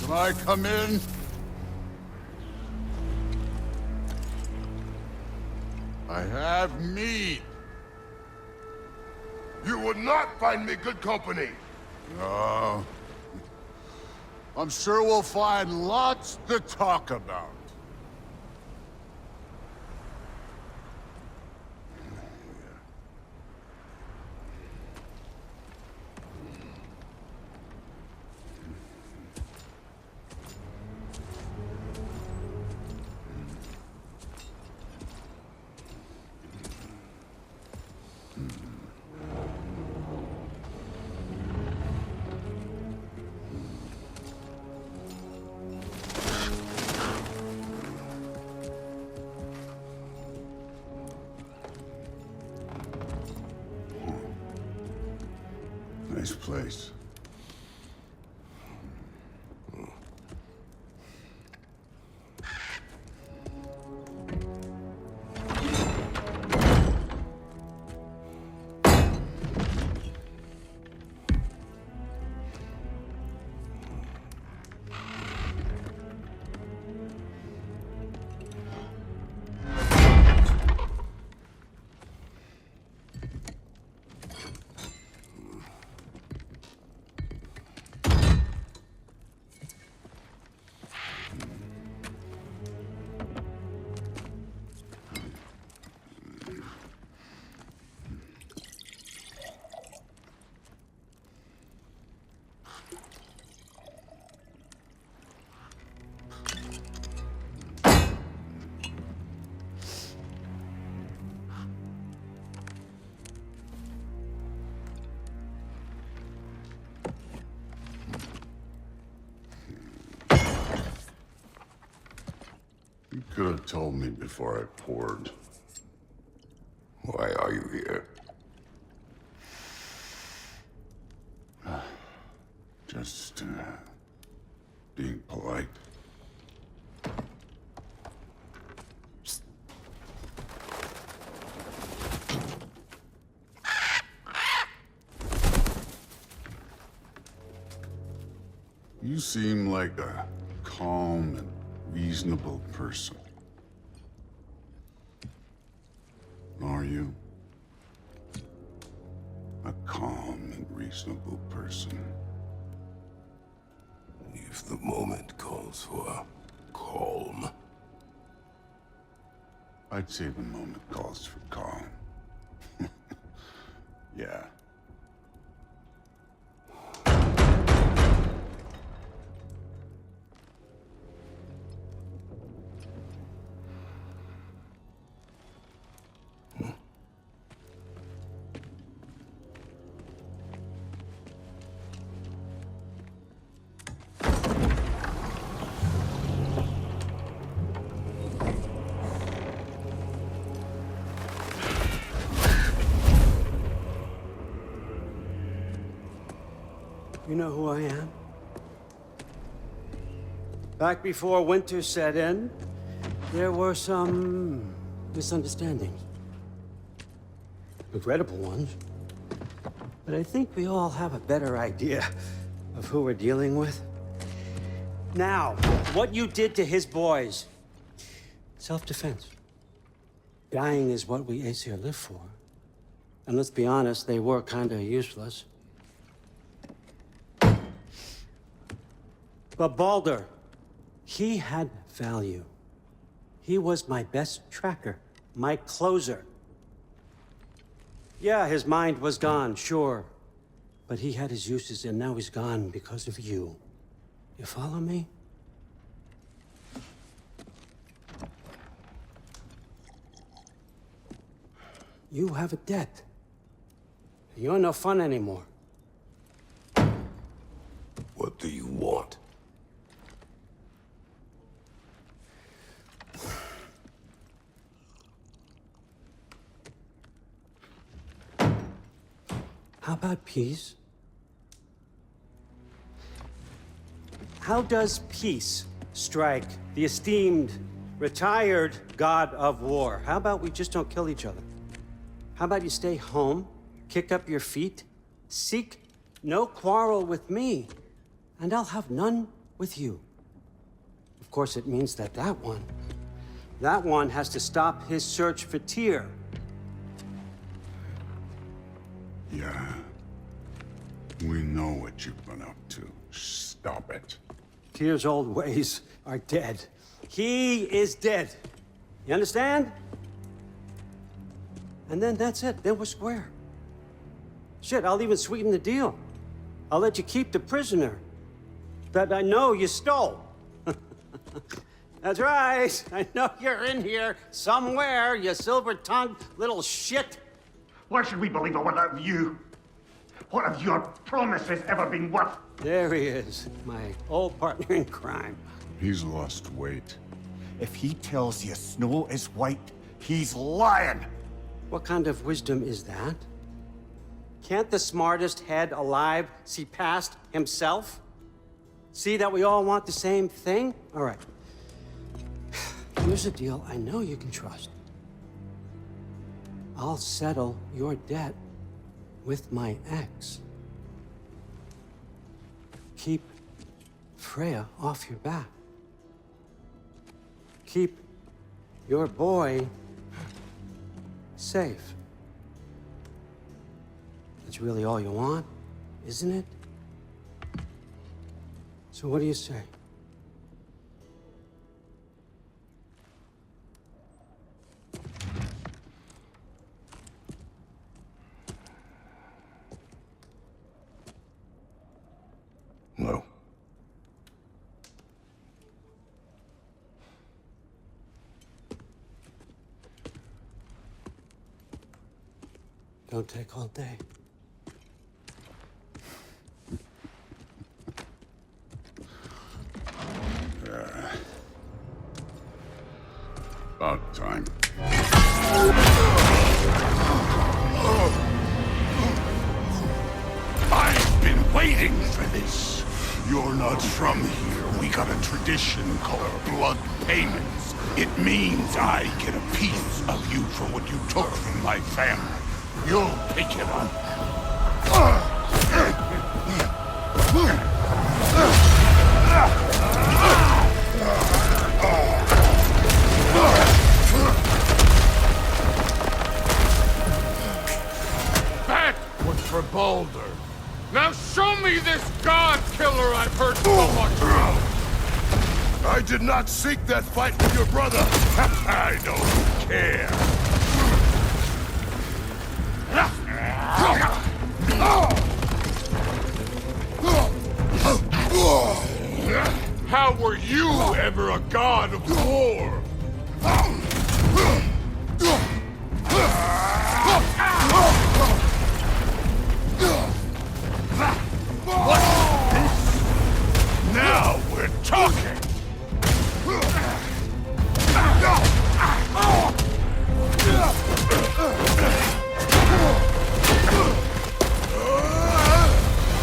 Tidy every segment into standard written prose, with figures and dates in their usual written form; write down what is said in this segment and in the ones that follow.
Can I come in? I have meat. You would not find me good company. No. I'm sure we'll find lots to talk about. Nice place. You could have told me before I poured. Why are you here? Just, being polite. You seem like a calm and reasonable person. Are you? A calm and reasonable person. If the moment calls for calm. I'd say the moment calls for calm. Yeah. You know who I am? Back before winter set in, there were some misunderstandings. Regrettable ones. But I think we all have a better idea of who we're dealing with. Now, what you did to his boys. Self-defense. Dying is what we Aesir live for. And let's be honest, they were kinda useless. But Baldur, he had value. He was my best tracker, my closer. Yeah, his mind was gone, sure. But he had his uses, and now he's gone because of you. You follow me? You have a debt. You're no fun anymore. What do you want? How about peace? How does peace strike the esteemed, retired god of war? How about we just don't kill each other? How about you stay home, kick up your feet, seek no quarrel with me, and I'll have none with you. Of course, it means that that one has to stop his search for Tyr. Yeah. We know what you've been up to. Stop it. Tyr's old ways are dead. He is dead. You understand? And then that's it. Then we're square. Shit, I'll even sweeten the deal. I'll let you keep the prisoner that I know you stole. That's right. I know you're in here somewhere, you silver-tongued little shit. Why should we believe a word out of you? What have your promises ever been worth? There he is, my old partner in crime. He's lost weight. If he tells you snow is white, he's lying. What kind of wisdom is that? Can't the smartest head alive see past himself? See that we all want the same thing? All right. Here's a deal I know you can trust. I'll settle your debt with my ex. Keep Freya off your back. Keep your boy safe. That's really all you want, isn't it? So what do you say? No. Don't take all day. About time. I've been waiting for this. You're not from here. We got a tradition called blood payments. It means I get a piece of you for what you took from my family. You'll pick it up. That was for Baldur. Now show me this god killer I've heard so much about. I did not seek that fight with your brother. I don't care. How were you ever a god of war? What's this? Now we're talking.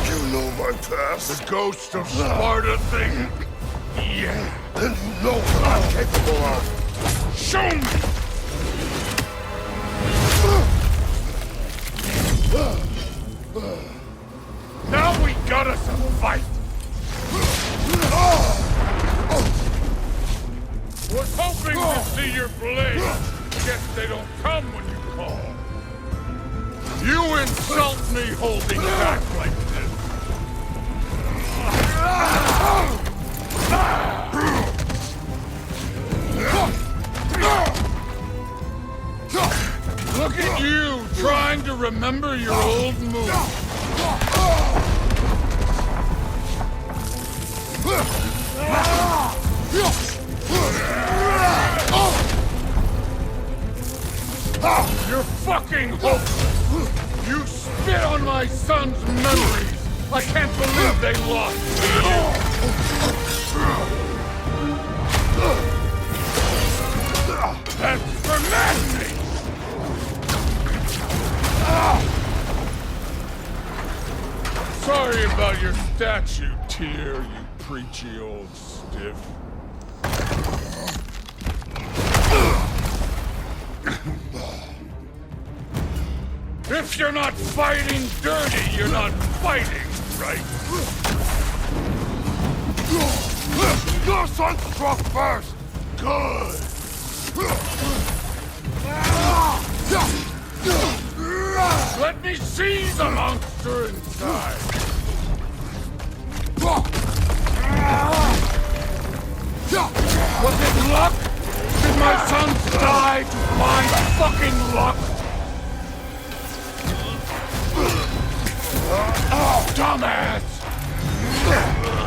You know my past. The ghost of Sparta thing? Yeah. Then you know what I'm capable of. Show me! Now we got us a fight! Was hoping to see your blade. Guess they don't come when you call. You insult me holding back like this. Look at you, trying to remember your old moves. You're fucking hopeless! You spit on my son's memories! I can't believe they lost to you! That's for madness! Sorry about your statue, Tyr, you preachy old stiff. If you're not fighting dirty, you're not fighting, right? son struck first! Good! Let me see the monster inside! Was it luck? Did my sons die to blind fucking luck? Dumbass!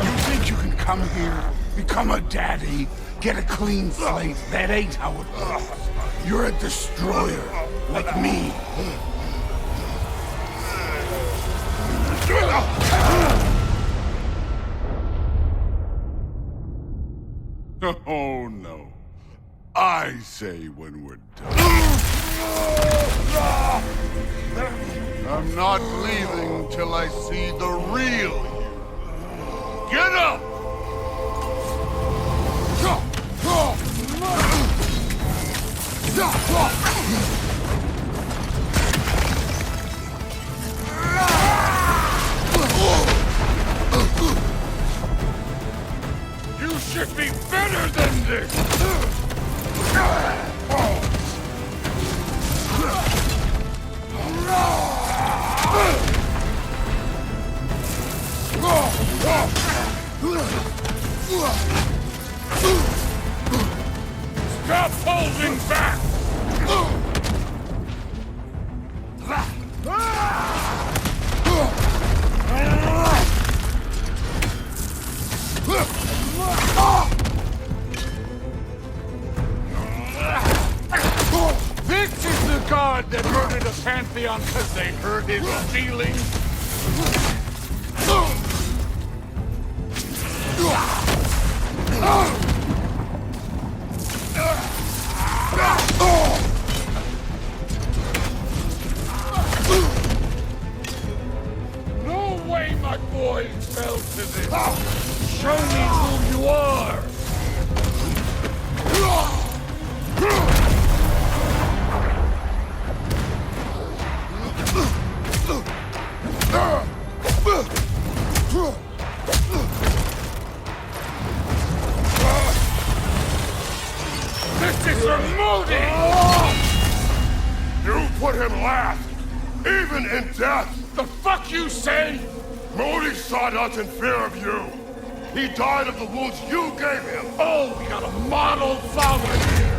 You think you can come here, become a daddy, get a clean slate? That ain't how it works. You're a destroyer, like me. Oh, no. I say when we're done. I'm not leaving till I see the real you. Get up! You should be better than this! Stop holding back! This is the god that murdered a pantheon because they hurt his feelings? No way my boys fell to this! Show me who you are! This is for Modi! You put him last, even in death. The fuck you say? Modi sought us in fear of you. He died of the wounds you gave him. Oh, we got a model father here!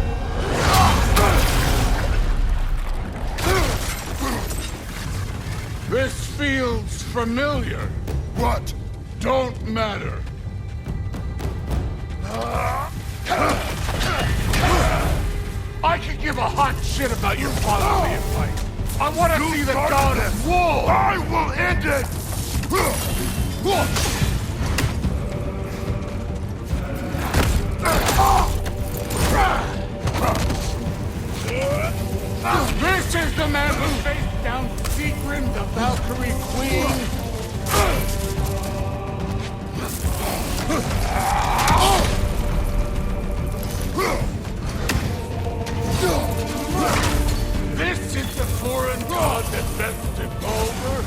This feels familiar. What? Don't matter. I could give a hot shit about your father being fight. I want to see the god of war! I will end it! This is the man who faced down Sigrun, the Valkyrie Queen! This is the foreign god that best took over!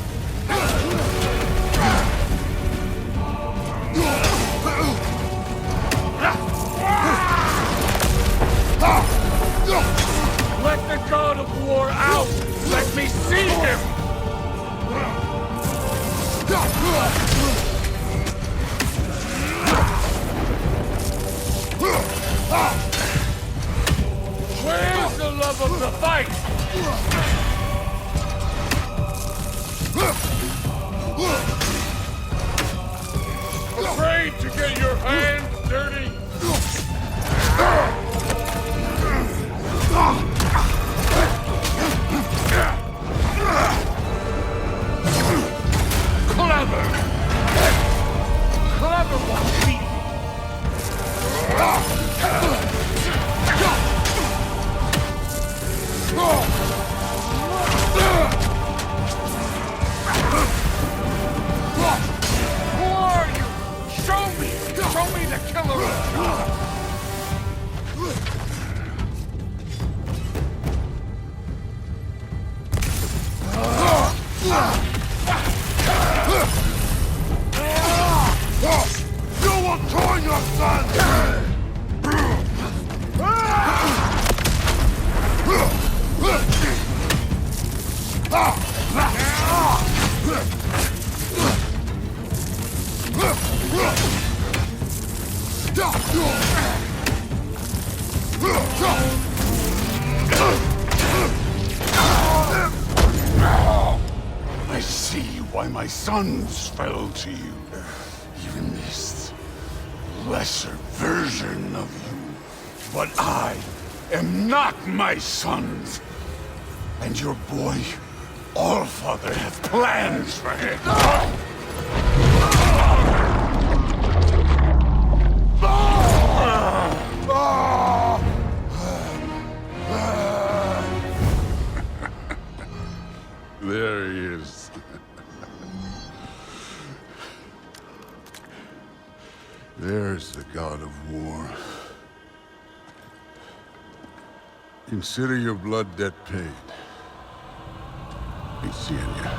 Let the god of war out! Let me see him! Where's the love of the fight? Afraid to get your hands dirty? Clever! Clever one beat me! Who are you? Show me! Show me the killer! You will join your son! I see why my sons fell to you. Even this lesser version of you. But I am not my sons. And your boy, Allfather, has plans for him. There he is. There's the god of war. Consider your blood debt paid. Be seeing ya.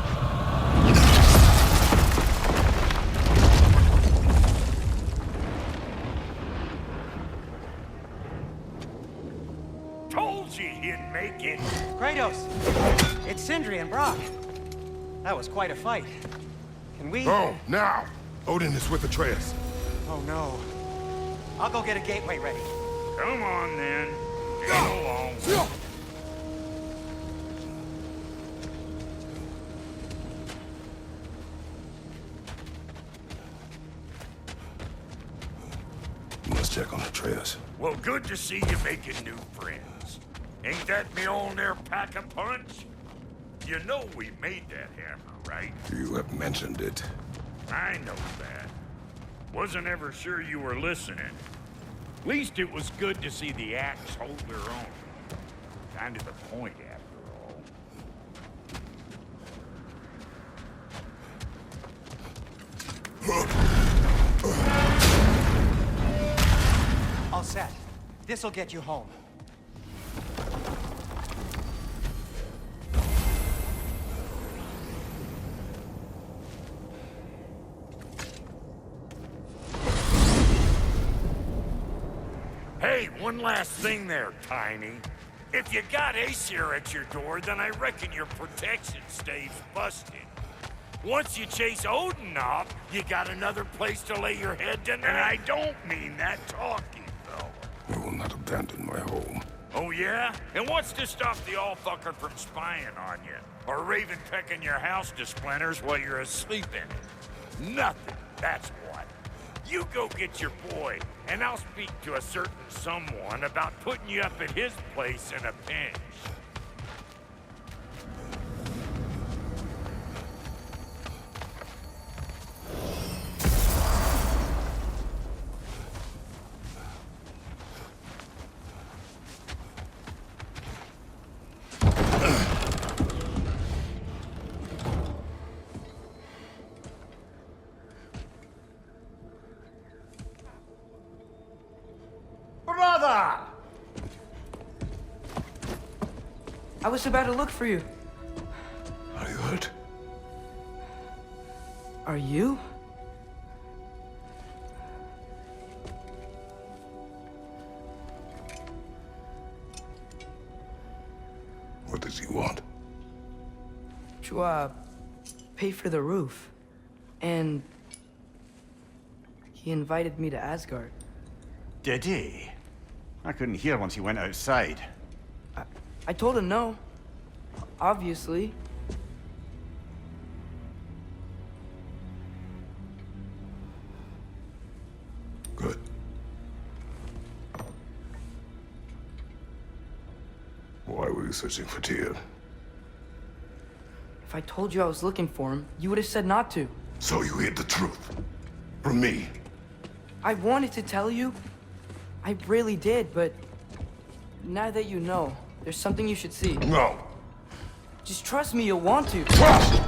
Told you he'd make it. Kratos! It's Sindri and Brock. That was quite a fight. Can we... Oh, now! Odin is with Atreus. Oh, no. I'll go get a gateway ready. Come on, then. Get along. Let's check on Atreus. Well, good to see you making new friends. Ain't that me on there pack-a-punch? You know we made that hammer, right? You have mentioned it. I know that. Wasn't ever sure you were listening. Least it was good to see the axe hold their own. Kind of the point, after all. All set. This'll get you home. Hey, one last thing there, Tiny. If you got Aesir at your door, then I reckon your protection stays busted. Once you chase Odin off, you got another place to lay your head tonight. And I don't mean that talking, though. I will not abandon my home. Oh, yeah? And what's to stop the all-fucker from spying on you? Or Raven pecking your house to splinters while you're asleep in it? Nothing, that's what. You go get your boy, and I'll speak to a certain someone about putting you up at his place in a pinch. Brother! I was about to look for you. Are you hurt? Are you? What does he want? To, pay for the roof. And he invited me to Asgard. Did he? I couldn't hear once he went outside. I told him no. Obviously. Good. Why were you searching for Tyr? If I told you I was looking for him, you would have said not to. So you hid the truth. From me. I wanted to tell you. I really did, but now that you know, there's something you should see. No. Just trust me, you'll want to. Trust!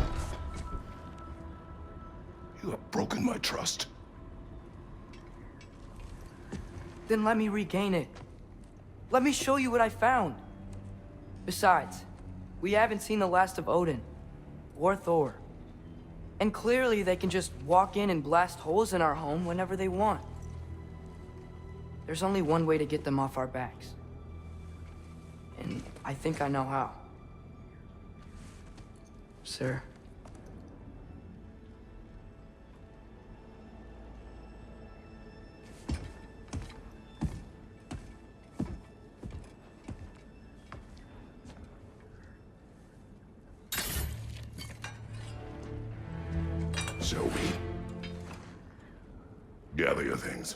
You have broken my trust. Then let me regain it. Let me show you what I found. Besides, we haven't seen the last of Odin. Or Thor. And clearly they can just walk in and blast holes in our home whenever they want. There's only one way to get them off our backs. And I think I know how. Sir. So we gather your things.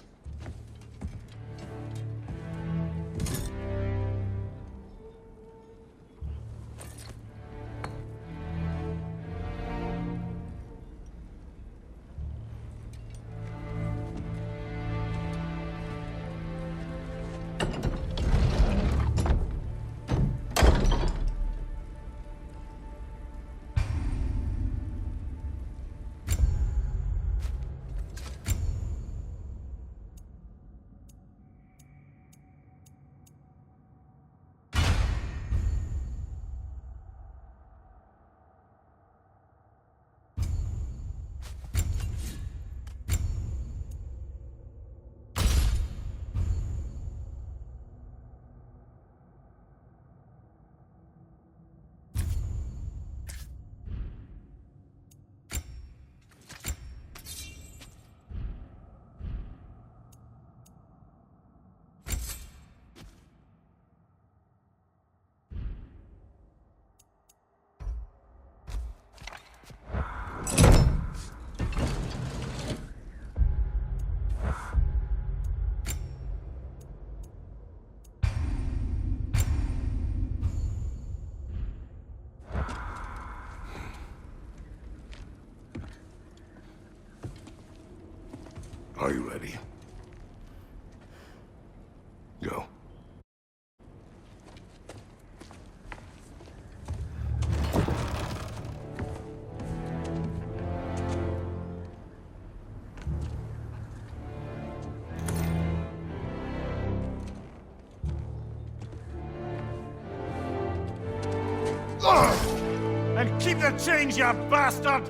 Are you ready? Go. And keep the change, you bastard!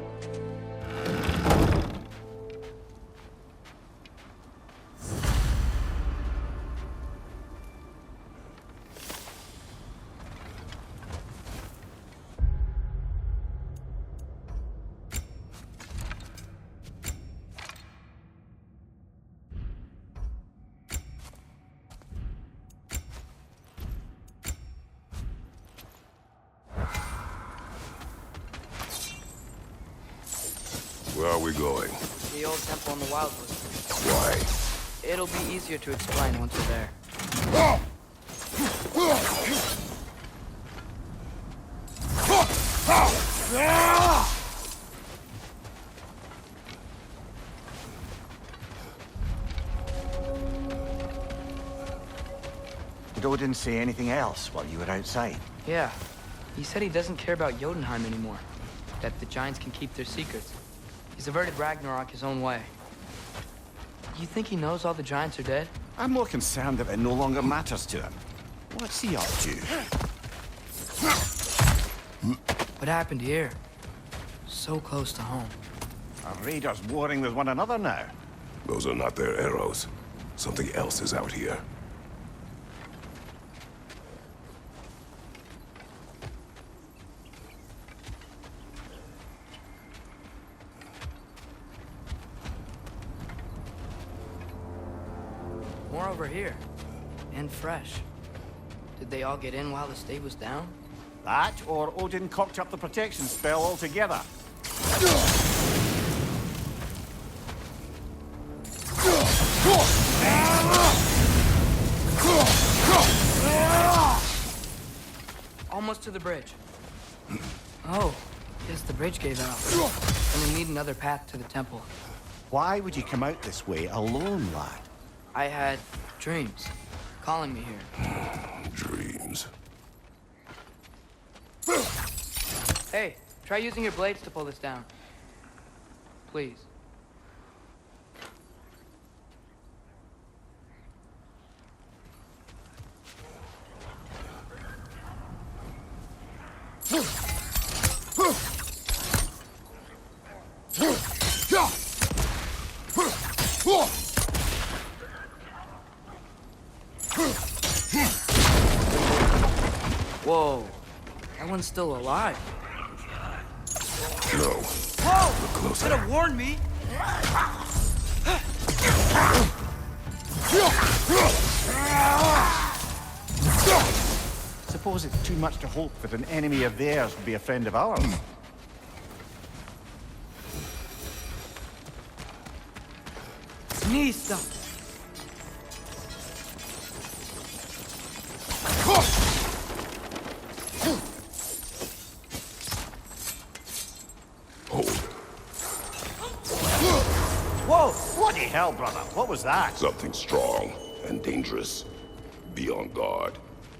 Where are we going? The old temple in the Wildwood. Why? It'll be easier to explain once we're there. Did Odin say anything else while you were outside? Yeah. He said he doesn't care about Jotunheim anymore. That the Giants can keep their secrets. He's averted Ragnarok his own way. You think he knows all the Giants are dead? I'm more concerned that it no longer matters to him. What's he up to? What happened here? So close to home. Are raiders warring with one another now? Those are not their arrows. Something else is out here. More over here. And fresh. Did they all get in while the state was down? That, or Odin cocked up the protection spell altogether. Almost to the bridge. Oh, guess the bridge gave out. And we need another path to the temple. Why would you come out this way alone, lad? I had dreams calling me here. Dreams. Hey, try using your blades to pull this down. Please. Whoa. That one's still alive. No. Whoa! Look closer. Could have warned me. Suppose it's too much to hope that an enemy of theirs would be a friend of ours. Nista. Hold. Whoa! Bloody hell, brother. What was that? Something strong and dangerous. Be on guard.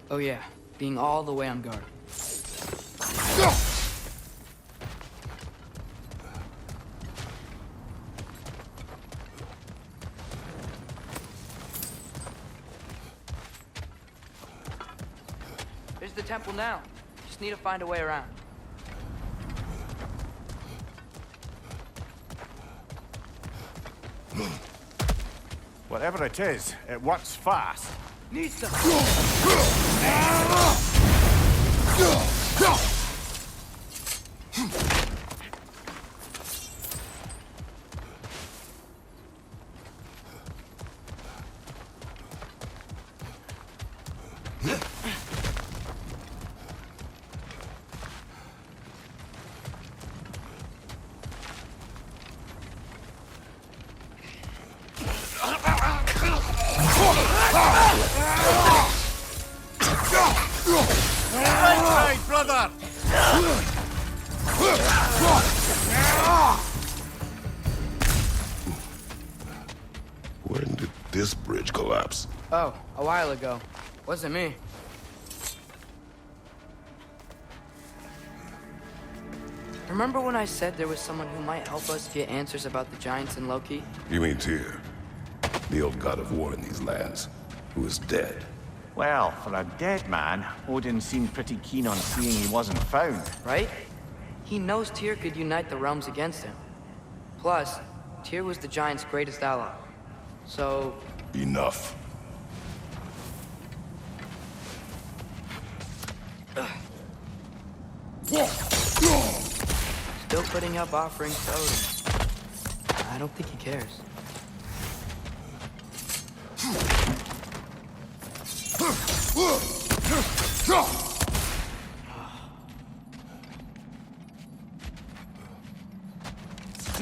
Oh yeah, being all the way on guard. There's the temple now. Just need to find a way around. Whatever it is, it works fast. Nista! Right, brother! When did this bridge collapse? Oh, a while ago. Wasn't me. Remember when I said there was someone who might help us get answers about the giants and Loki? You mean Tyr, the old god of war in these lands, who is dead. Well, for a dead man, Odin seemed pretty keen on seeing he wasn't found. Right? He knows Tyr could unite the realms against him. Plus, Tyr was the giants' greatest ally. So... Enough. Still putting up offerings to Odin. I don't think he cares.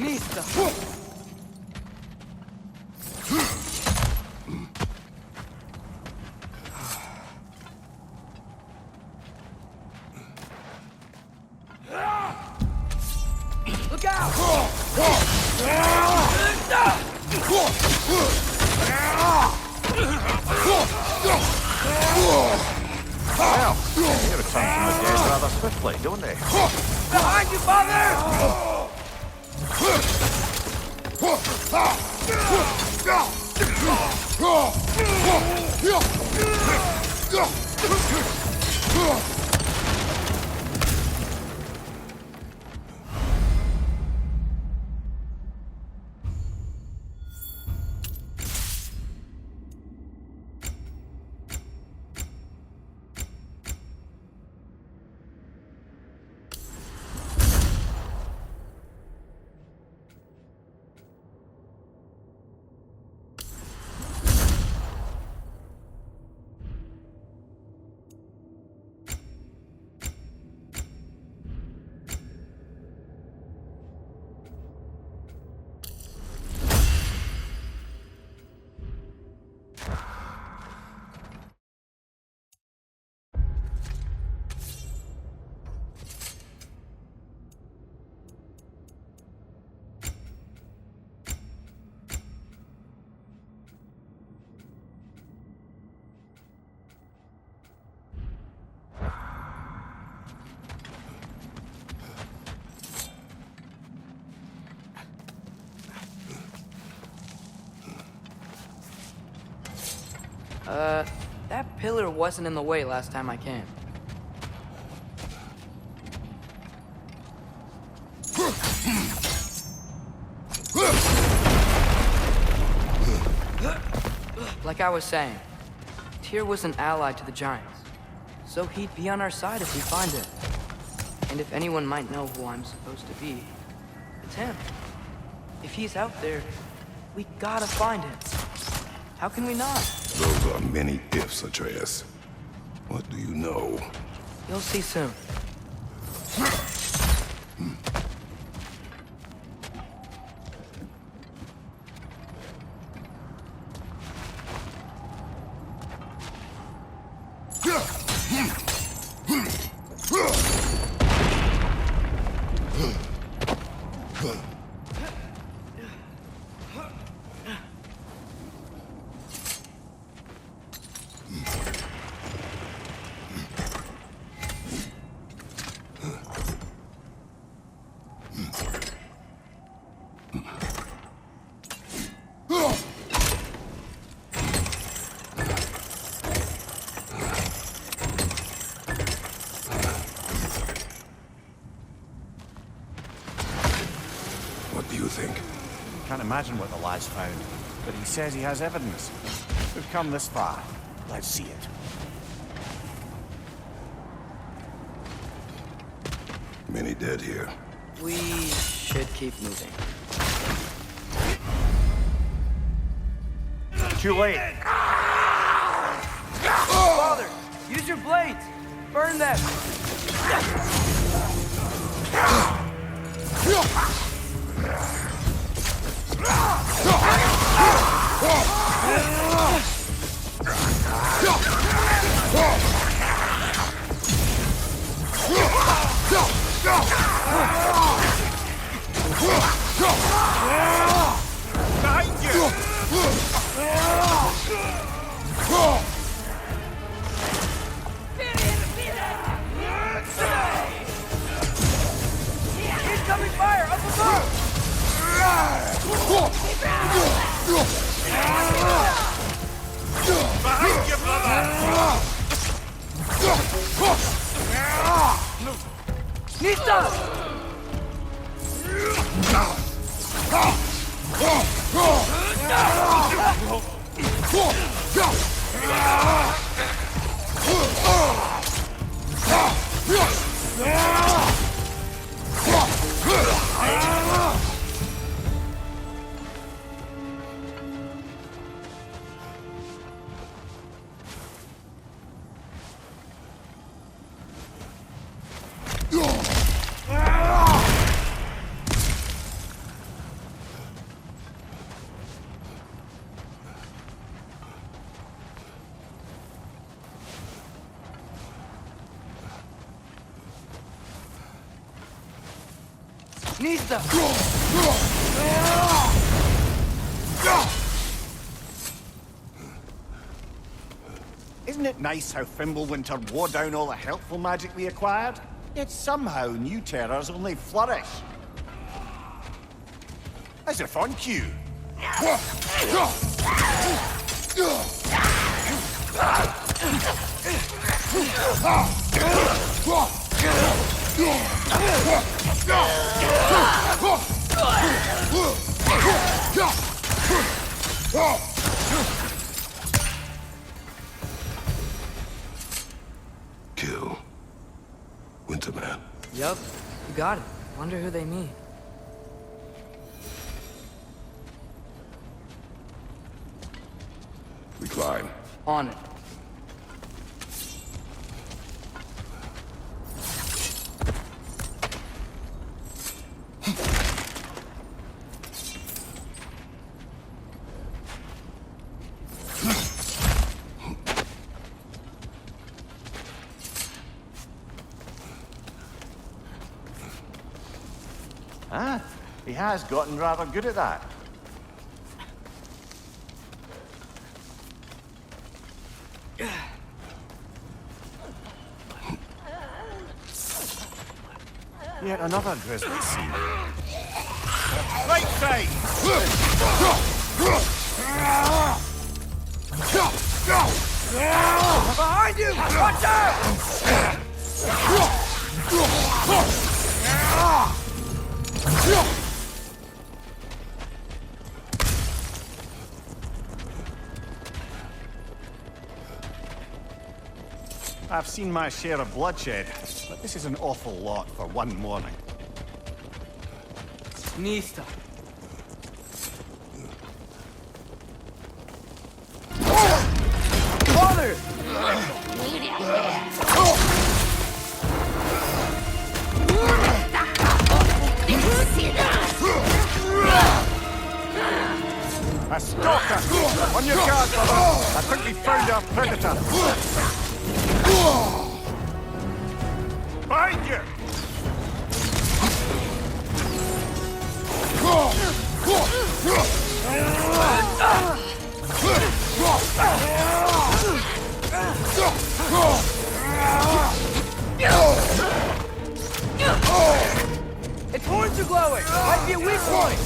Nista! Look out! Well, they return from the dead rather swiftly, don't they? Behind you, father! That pillar wasn't in the way last time I came. Like I was saying, Tyr was an ally to the giants. So he'd be on our side if we find him. And if anyone might know who I'm supposed to be, it's him. If he's out there, we gotta find him. How can we not? Those are many ifs, Atreus. What do you know? You'll see soon. What do you think? Can't imagine what the lad's found, but he says he has evidence. We've come this far. Let's see it. Many dead here. We should keep moving. Too late. Father, use your blades! Burn them! Behind you! Incoming fire! Up above! Behind you, brother! Nista! Nista! Isn't it nice how Fimbulwinter wore down all the helpful magic we acquired? Yet somehow new terrors only flourish. As if on cue. Kill. Winterman. Yup, you got it. Wonder who they mean. We climb. On it. Ah, he has gotten rather good at that. Yet another grisly scene. Right side! Behind you! Watch out! I've seen my share of bloodshed, but this is an awful lot for one morning. Nista. Father! A stalker! On your guard, brother! I think we found our predator! Behind you! Its horns are glowing! Might be a weak point!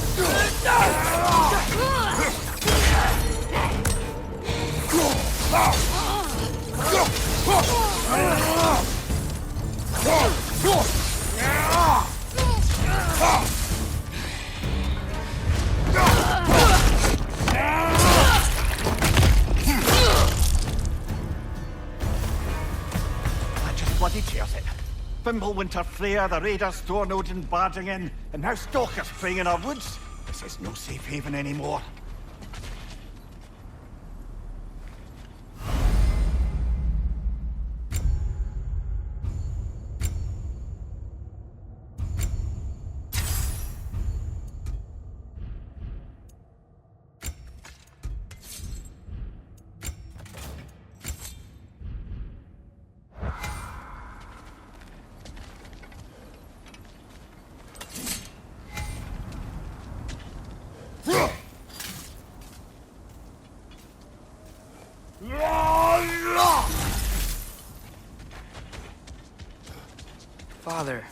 That just bloody tears it. Fimbulwinter Freya, the raiders, Thor and Odin barging in, and now stalkers preying in our woods. This is no safe haven anymore. Father,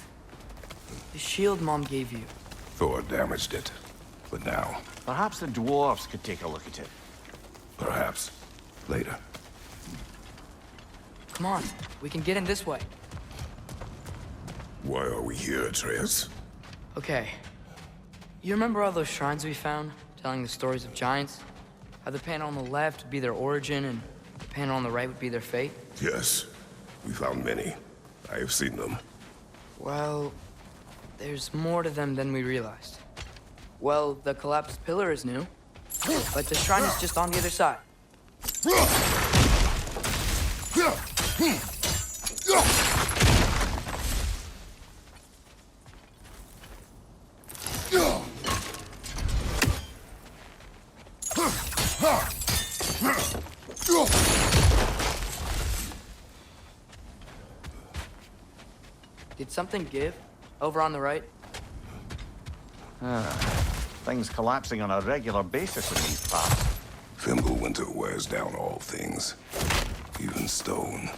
the shield Mom gave you. Thor damaged it. But now, Perhaps the dwarves could take a look at it. perhaps, later. Come on, we can get in this way. Why are we here, Atreus? Okay. You remember all those shrines we found, telling the stories of giants? How the panel on the left would be their origin, and the panel on the right would be their fate? Yes, we found many. I have seen them. Well, there's more to them than we realized. Well, the collapsed pillar is new, but the shrine is just on the other side. Did something give? Over on the right? Things collapsing on a regular basis in these parts. Fimbulwinter wears down all things, even stone.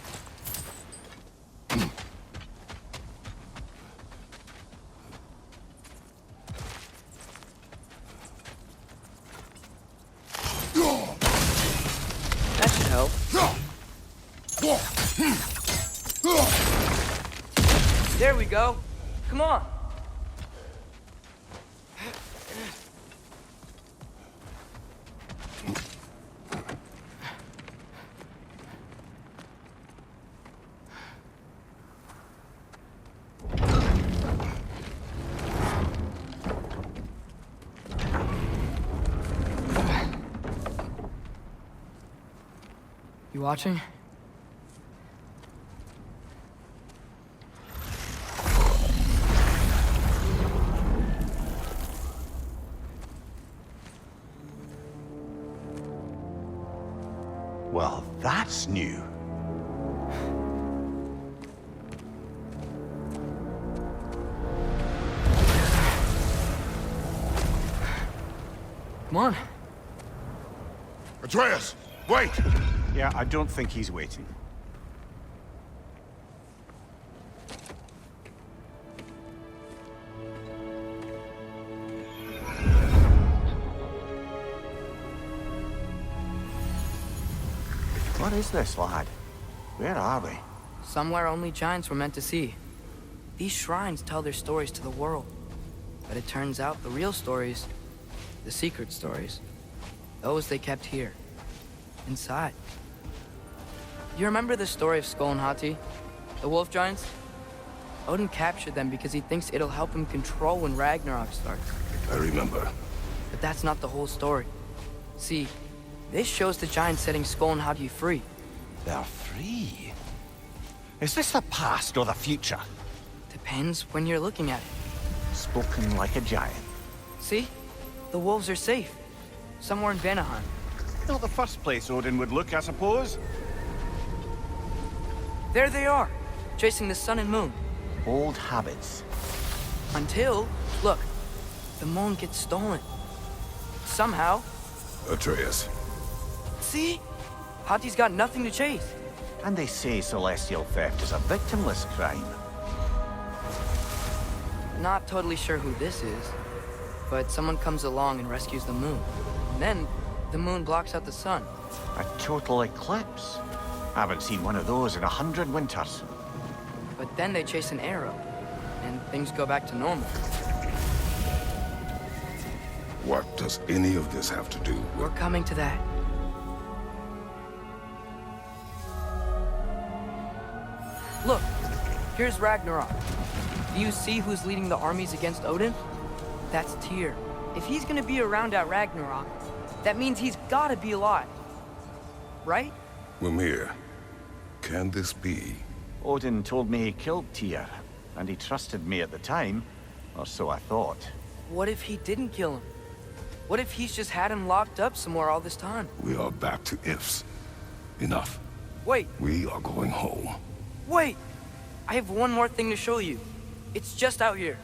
That should help. There we go. Come on. You watching? Well, that's new. Come on. Atreus, wait! Yeah, I don't think he's waiting. What is this, lad? Where are we? Somewhere only giants were meant to see. These shrines tell their stories to the world. But it turns out the real stories, the secret stories, those they kept here, inside. You remember the story of Skull and Hati? The wolf giants? Odin captured them because he thinks it'll help him control when Ragnarok starts. I remember. But that's not the whole story. See, this shows the giants setting Skull and Hati free. They're free? Is this the past or the future? Depends when you're looking at it. Spoken like a giant. See? The wolves are safe. Somewhere in Vanaheim. Not the first place Odin would look, I suppose. There they are, chasing the sun and moon. Old habits. Until, look, the moon gets stolen. Somehow. Atreus. See? Hati's got nothing to chase. And they say celestial theft is a victimless crime. Not totally sure who this is, but someone comes along and rescues the moon. And then, the moon blocks out the sun. A total eclipse. I haven't seen one of those in 100 winters. But then they chase an arrow, and things go back to normal. What does any of this have to do with... We're coming to that. Look, here's Ragnarok. Do you see who's leading the armies against Odin? That's Tyr. If he's gonna be around at Ragnarok, that means he's gotta be alive. Right? Mimir, can this be? Odin told me he killed Tyr, and he trusted me at the time, or so I thought. What if he didn't kill him? What if he's just had him locked up somewhere all this time? We are back to ifs. Enough. Wait, We are going home. wait! I have one more thing to show you. It's just out here.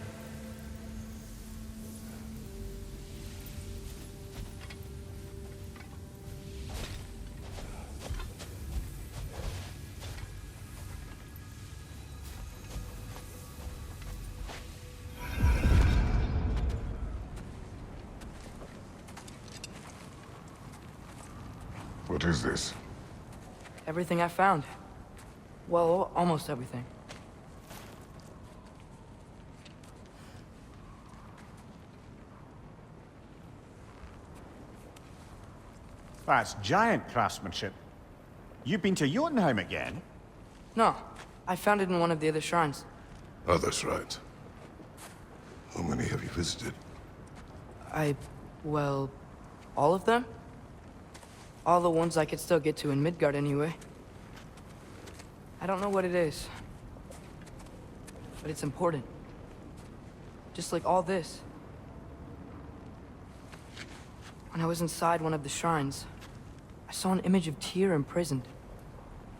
What is this? Everything I found. Well, almost everything. That's giant craftsmanship. You've been to Jotunheim again? No, I found it in one of the other shrines. Other shrines. How many have you visited? Well, all of them? All the ones I could still get to in Midgard anyway. I don't know what it is, but it's important. Just like all this. When I was inside one of the shrines, I saw an image of Tyr imprisoned,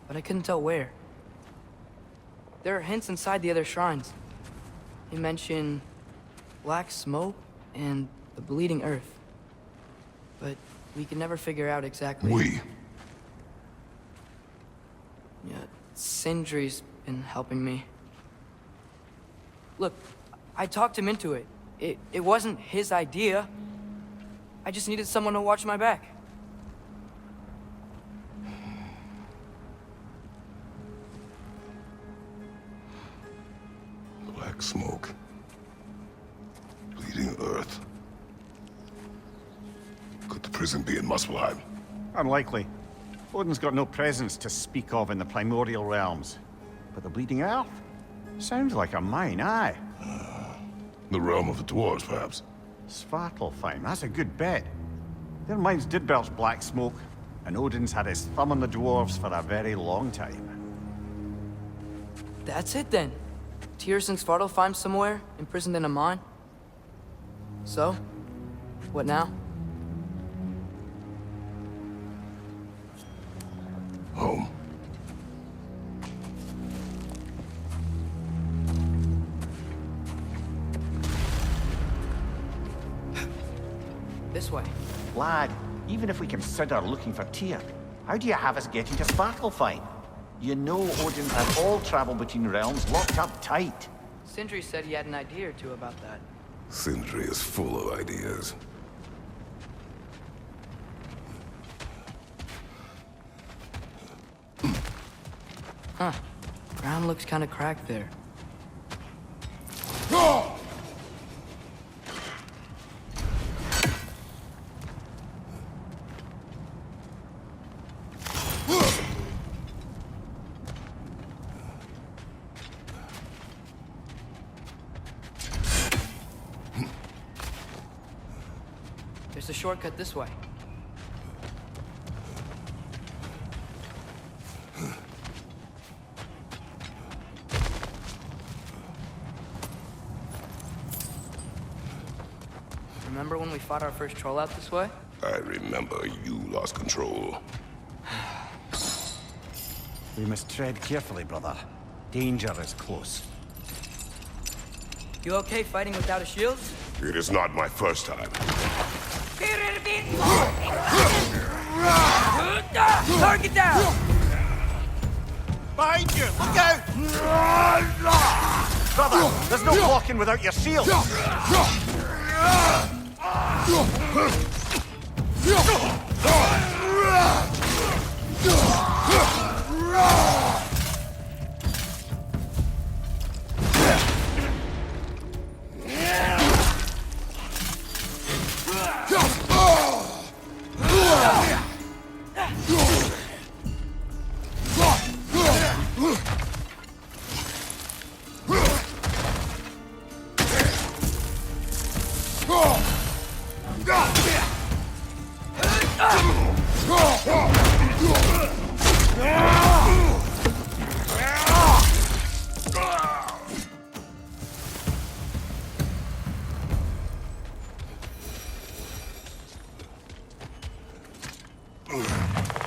but I couldn't tell where. There are hints inside the other shrines. They mention black smoke and the bleeding earth, but we can never figure out exactly. Yeah, Sindri's been helping me. Look, I talked him into it. It wasn't his idea. I just needed someone to watch my back. Black smoke. Bleeding earth. Could the prison be in Muspelheim? Unlikely. Odin's got no presence to speak of in the primordial realms. But the Bleeding Earth? Sounds like a mine, aye. The realm of the dwarves, perhaps. Svartalfheim, that's a good bet. Their mines did belch black smoke, and Odin's had his thumb on the dwarves for a very long time. That's it then. Tyr's in Svartalfheim somewhere, imprisoned in a mine. So, what now? Home. This way. Lad, even if we consider looking for Tyr, how do you have us getting to Svartalfheim? You know Odin has all travel between realms locked up tight. Sindri said he had an idea or two about that. Sindri is full of ideas. Huh. Ground looks kind of cracked there. a shortcut this way. Remember when we fought our first troll out this way? I remember you lost control. We must tread carefully, brother. Danger is close. You okay fighting without a shield? It is not my first time. Target down! Behind you! Look out! Brother, there's no walking without your shield!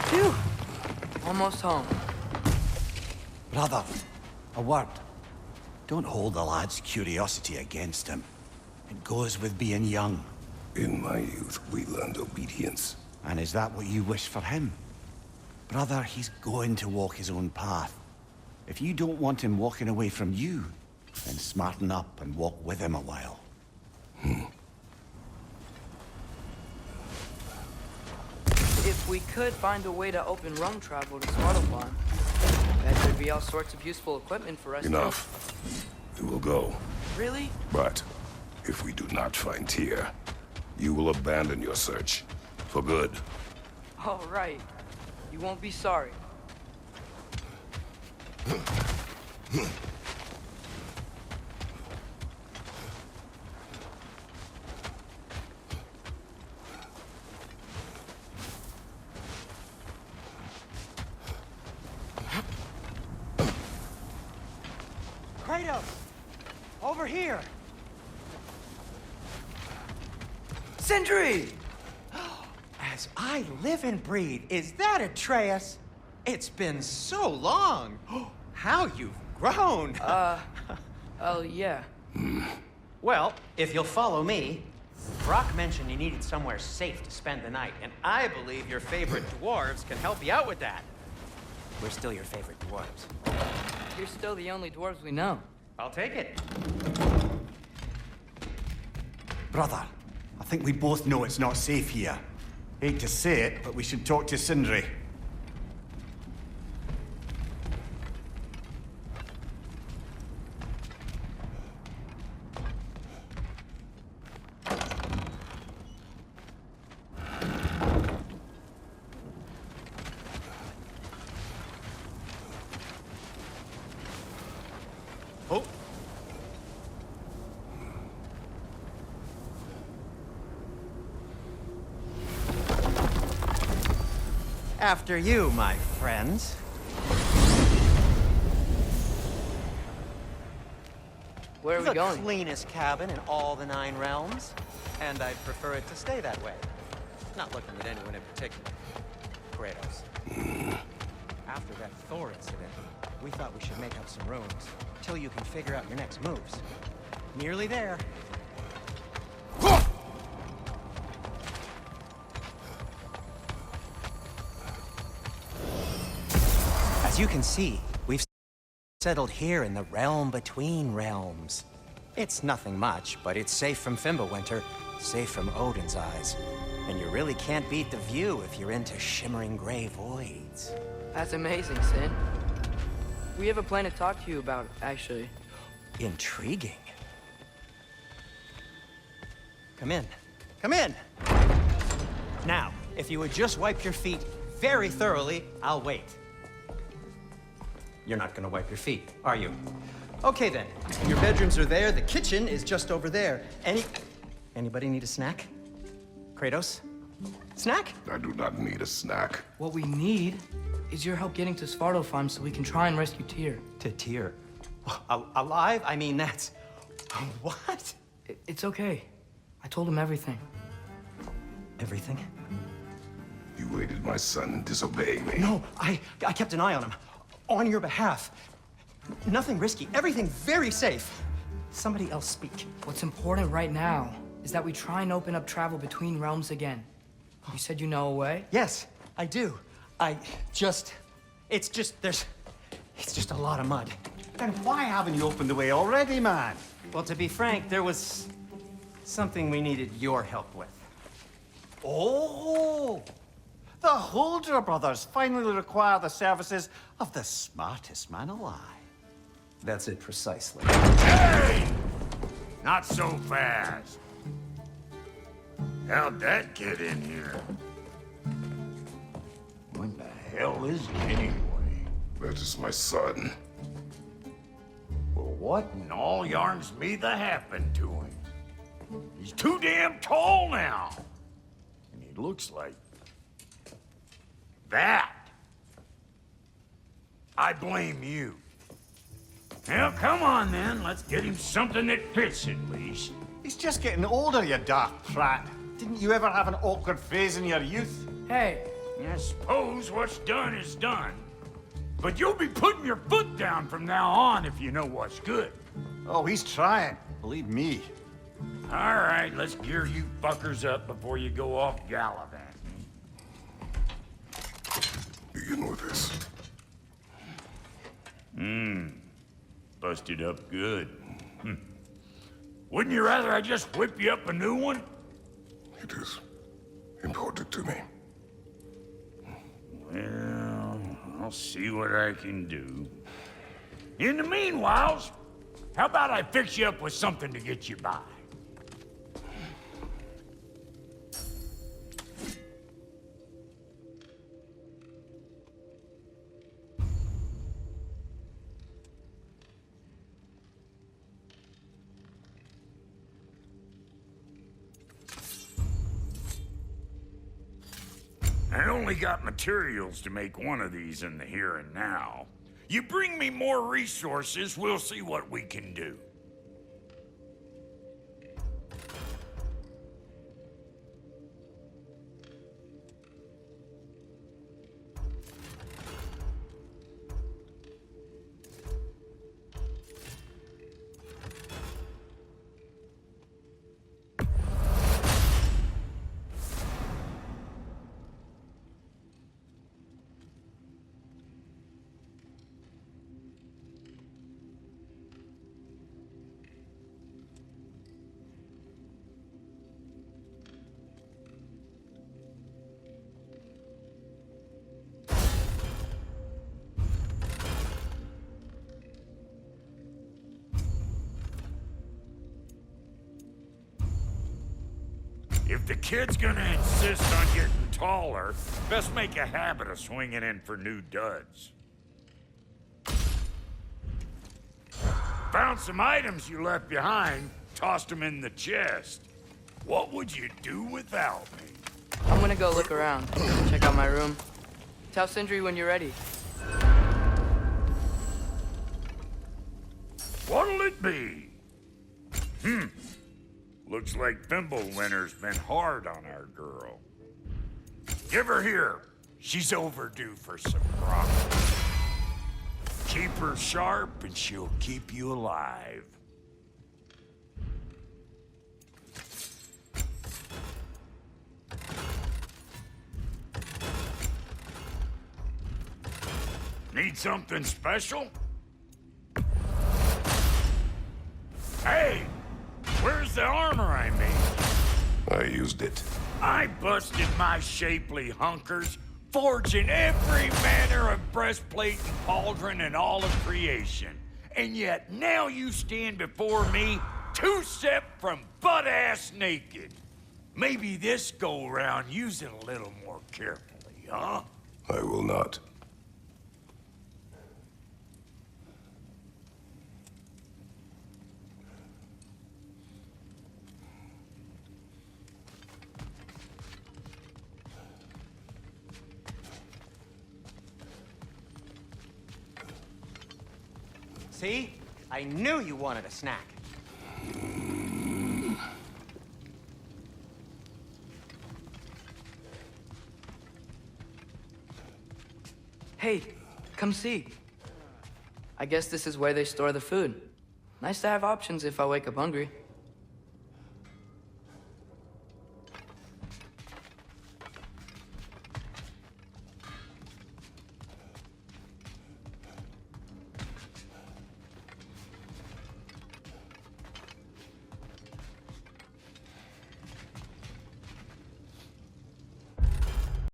Phew. Almost home. Brother, a word. Don't hold the lad's curiosity against him. It goes with being young. In my youth, we learned obedience. And is that what you wish for him? Brother, he's going to walk his own path. If you don't want him walking away from you, then smarten up and walk with him a while. If we could find a way to open roam travel to Svartalfheim, bet there'd be all sorts of useful equipment for us. Enough. We will go. Really? But if we do not find Tyr, you will abandon your search. For good. All right. You won't be sorry. Kratos! Over here! Sindri! As I live and breathe, is that Atreus? It's been so long! How you've grown! Oh, yeah. Well, if you'll follow me, Brock mentioned you needed somewhere safe to spend the night, and I believe your favorite dwarves can help you out with that. We're still your favorite dwarves. You're still the only dwarves we know. I'll take it. Brother, I think we both know it's not safe here. Hate to say it, but we should talk to Sindri. Oh. After you, my friends. Where are we going? The cleanest cabin in all the 9 realms, and I'd prefer it to stay that way. Not looking at anyone in particular. Kratos. After that Thor incident, we thought we should make up some rooms, till you can figure out your next moves. Nearly there. As you can see, we've settled here in the realm between realms. It's nothing much, but it's safe from Fimbulwinter, safe from Odin's eyes. And you really can't beat the view if you're into shimmering gray voids. That's amazing, Sin. We have a plan to talk to you about, actually. Intriguing. Come in. Come in! Now, if you would just wipe your feet very thoroughly, I'll wait. You're not gonna wipe your feet, are you? Okay then. Your bedrooms are there, the kitchen is just over there. Anybody need a snack? Kratos? Snack? I do not need a snack. What we need is your help getting to Svartalfheim so we can try and rescue Tyr. To Tyr? Alive? I mean, that's... What? It's okay. I told him everything. Everything? You aided my son disobeying me. No, I kept an eye on him. On your behalf. Nothing risky. Everything very safe. Somebody else speak. What's important right now is that we try and open up travel between realms again. You said you know a way? Yes, I do. It's just a lot of mud. Then why haven't you opened the way already, man? Well, to be frank, there was something we needed your help with. Oh! The Holder brothers finally require the services of the smartest man alive. That's it precisely. Hey! Not so fast. How'd that get in here? What the hell is it anyway? That is my son. Well, what in all yarns me that happened to him? He's too damn tall now. And he looks like... that. I blame you. Well, come on then. Let's get him something that fits at least. He's just getting older, you dark prat. Didn't you ever have an awkward phase in your youth? Hey, I suppose what's done is done. But you'll be putting your foot down from now on if you know what's good. Oh, he's trying. Believe me. All right, let's gear you fuckers up before you go off gallivanting. Begin with this. Busted up good. Wouldn't you rather I just whip you up a new one? It is important to me. Well, I'll see what I can do. In the meanwhile, how about I fix you up with something to get you by? I only got materials to make one of these in the here and now. You bring me more resources, we'll see what we can do. If the kid's gonna insist on getting taller, best make a habit of swinging in for new duds. Found some items you left behind, tossed them in the chest. What would you do without me? I'm gonna go look around. Check out my room. Tell Sindri when you're ready. What'll it be? Looks like Fimbulwinter's been hard on our girl. Give her here. She's overdue for some rock. Keep her sharp and she'll keep you alive. Need something special? Hey! Where's the armor I made? I used it. I busted my shapely hunkers, forging every manner of breastplate and pauldron in all of creation. And yet now you stand before me, two-step from butt-ass naked. Maybe this go-round use it a little more carefully, huh? I will not. See? I knew you wanted a snack. Hey, come see. I guess this is where they store the food. Nice to have options if I wake up hungry.